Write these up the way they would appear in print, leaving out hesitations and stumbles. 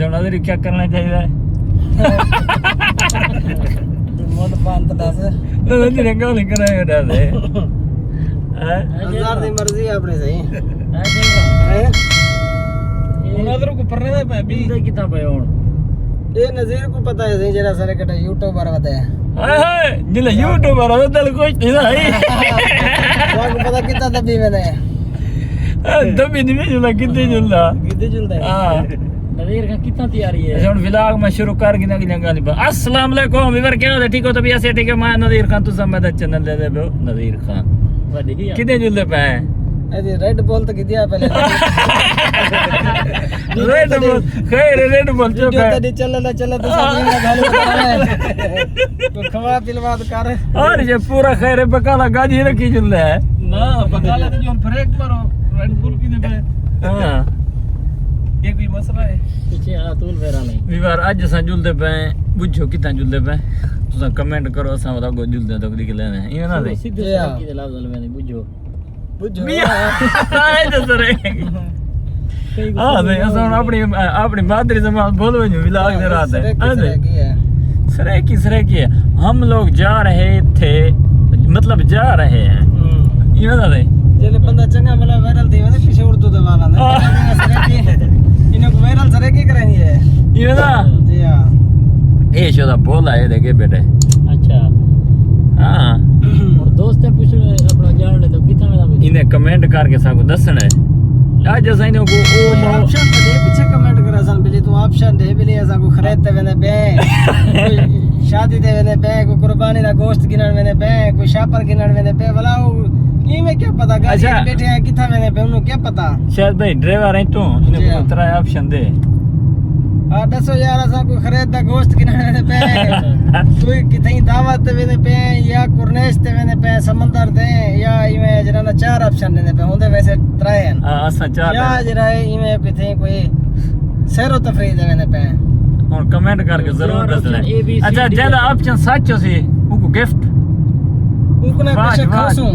सोना तेरी क्या करना चाहिए मोट पांत दस तो तेरे को नहीं कराएगा डाले हजार दी मर्जी है अपनी सही है उनादर को परने दे पे भी कितना पे हुन ये नजीर को पता है सही जरा सारे कटा यूट्यूबर बताया हाय हाय जिले यूट्यूबर है दल कोई नहीं है आपको पता कितना दबी मैंने दबी नहीं जुला कितने जुलदा हां नजीर का कितना तैयारी है ਹੁਣ ਵਲੌਗ ਮੈਂ ਸ਼ੁਰੂ ਕਰ ਗਿਨਾ ਕਿ ਜੰਗਾਂ ਨਹੀਂ अस्सलाम वालेकुम ਵੀਰ ਕਿਹੋ ਦੇ ਠੀਕ ਹੋ ਤਬੀਅਤ ਸੇ ਠੀਕ ਹੈ ਮੈਂ ਨਜ਼ੀਰ ਖਾਨ ਤੁਸੀਂ ਮੈਂ ਦਾ ਚੈਨਲ ਦੇ ਦੇ ਨਜ਼ੀਰ ਖਾਨ ਵੱਡੀ ਕੀ ਕਿਤੇ ਜੁਲਦੇ ਪਏ अरे रेड बॉल तो किया पहले रेड बॉल खैर रेड बॉल जो तो चल तो सब गाली बता रहा है तो खवा पिलवा तो कर और ये पूरा खैर बकाला गाजी रखी जुलदा है ना बकाला तो जो ब्रेक मारो रेड बॉल की ने हां ये कोई मसला है पीछे अतुल वेरा नहीं ਵੀਰ ਅੱਜ ਅਸਾਂ ਜੁਲਦੇ ਪਏ ਬੁੱਝੋ ਕਿੱਦਾਂ ਜੁਲਦੇ ਪਏ ਤੁਸੀਂ ਕਮੈਂਟ ਕਰੋ ਅਸਾਂ ਬਤਾ ਕੋ ਜੁਲਦੇ ਤਾਂ ਦਿਖ ਲੈਣੇ ਇਹ ਨਾ ਦੇ सीधे की दे लफ्ज में बुझो ਆਏ ਦਸਰੇ ਹਾਂ ਨਹੀਂ ਅਸਾਂ ਆਪਣੀ ਮਾਦਰੀ ਜ਼ਬਾਨ ਬੋਲੋ ਜੀ ਵਲੌਗ ਦੇ ਰਾਤ ਹੈ सरेकी है हम लोग जा रहे थे मतलब जा रहे हैं ये बता दे जेले बंदा चंगा भला वायरल थी वैसे पीछे उर्दू दे वाला ना सरेकी इनको वायरल सरेकी करानी है ये बता जी हां ए शोदा बोला है देखे बेटे अच्छा हां और दोस्त ने पूछ अपना जान ले तो कितना में इन्हें कमेंट करके साको दसना है आज असां इन्हें को ओ ऑप्शन दे पीछे कमेंट करा सन बिली तू ऑप्शन दे बिली ऐसा को खरीदते वेने बे कोई शादी दे वेने बे कोई कुर्बानी दा गोश्त गिनन वेने बे कोई शापर गिनन वेने बे भला ई में क्या पता गाड़ी बैठे हैं किथा वेने बे उन्हें क्या पता शायद भाई ड्राइवर है तू इन्हें को तेरा ऑप्शन दे हां दसो यार ऐसा को खरीद दा गोश्त गिनन वेने बे कोई कितनी दावत दे वेने बे या कुरनेश दे वेने बे समंदर दे या इमे जरा ना चार ऑप्शन देने पे होंदे वैसे त्रै हैं हां असां चार या जरा इमे किथे कोई सैरो तफरीह दे वेने पे और कमेंट करके जरूर दसना अच्छा ज्यादा ऑप्शन सच हो सी उनको गिफ्ट उनको ना कुछ खासू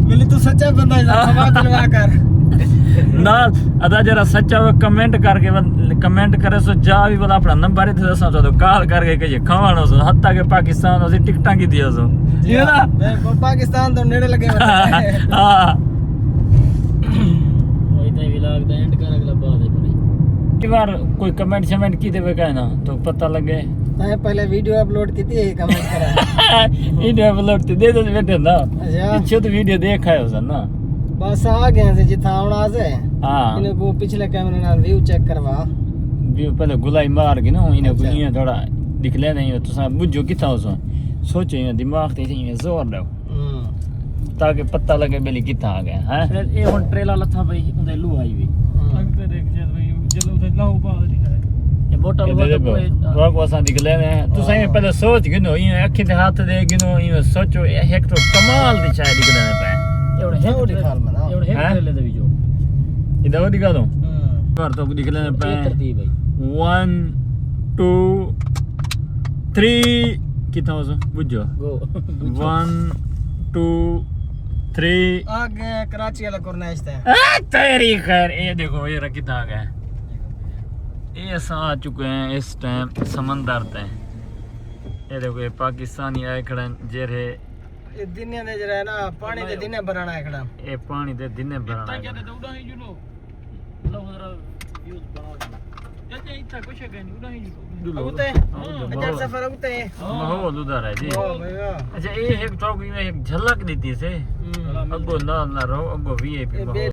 बोले तू सच्चा बंदा है खवा दिलवा कर ना अदा जरा सच्चा वो कमेंट करे सो जा भी बोला अपना नंबर ही दसा तो कॉल करके कहे खवानो सो हत्ता के पाकिस्तान से टिकटां की दियो सो ये ना पाकिस्तान तो नेड़े लगे हां वही तो व्लॉग दा एंड कर अगला बात है एक बार कोई कमेंट शमेंट की देवे कहना तो पता लगे मैं पहले वीडियो अपलोड की थी कमेंट करा वीडियो अपलोड दे दे बेटे ना अच्छा पीछे तो वीडियो देखा है उसन ना बस आ गए से जिथा आना से हां इन्हें को पिछले कैमरे नाल व्यू चेक करवा व्यू पहले गुलाई मार के ना इन्हें को ये थोड़ा दिख ले नहीं तो सा बुझो किथा हो सोचो ये दिमाग ते ये जोर दो ताकि पता लगे बेली किथा आ गया हैं ए हुन ट्रेलर लथा भाई उंदे लू आई वी अंक देख जे भाई जलो से लाओ बात दिखा ये बोतल वो को सा दिख ले तू सही पहले सोच गिनो ये अखी ते हाथ दे गिनो ये सोचो एक तो कमाल दी चाय दिख लेने पे एवढे हे दिखाल मना एवढे हे ट्रेलर दे जो इधर दिखा दो कर तो दिख लेने पे 1 2 3 कितना हो बुझो गो 1 2 3 आगे कराची वाला करना है तेरी खैर ये देखो ये कितना आ गया ये असां आ चुके हैं इस टाइम समंदर ते ये देखो ये पाकिस्तानी आए खड़े जेरे ये दिने दे जरा है ना पानी दे दिने बनाना है खड़ा ये पानी दे दिने बनाना है क्या दे उड़ा ही जुलो लो जरा व्यूज बनाओ चाचा इतना कुछ है नहीं उड़ा ही जुलो उते हजार सफर उते माहौल उधर है जी भैया अच्छा ये एक चौक में एक झलक देती से अगो ना रहो अगो वीआईपी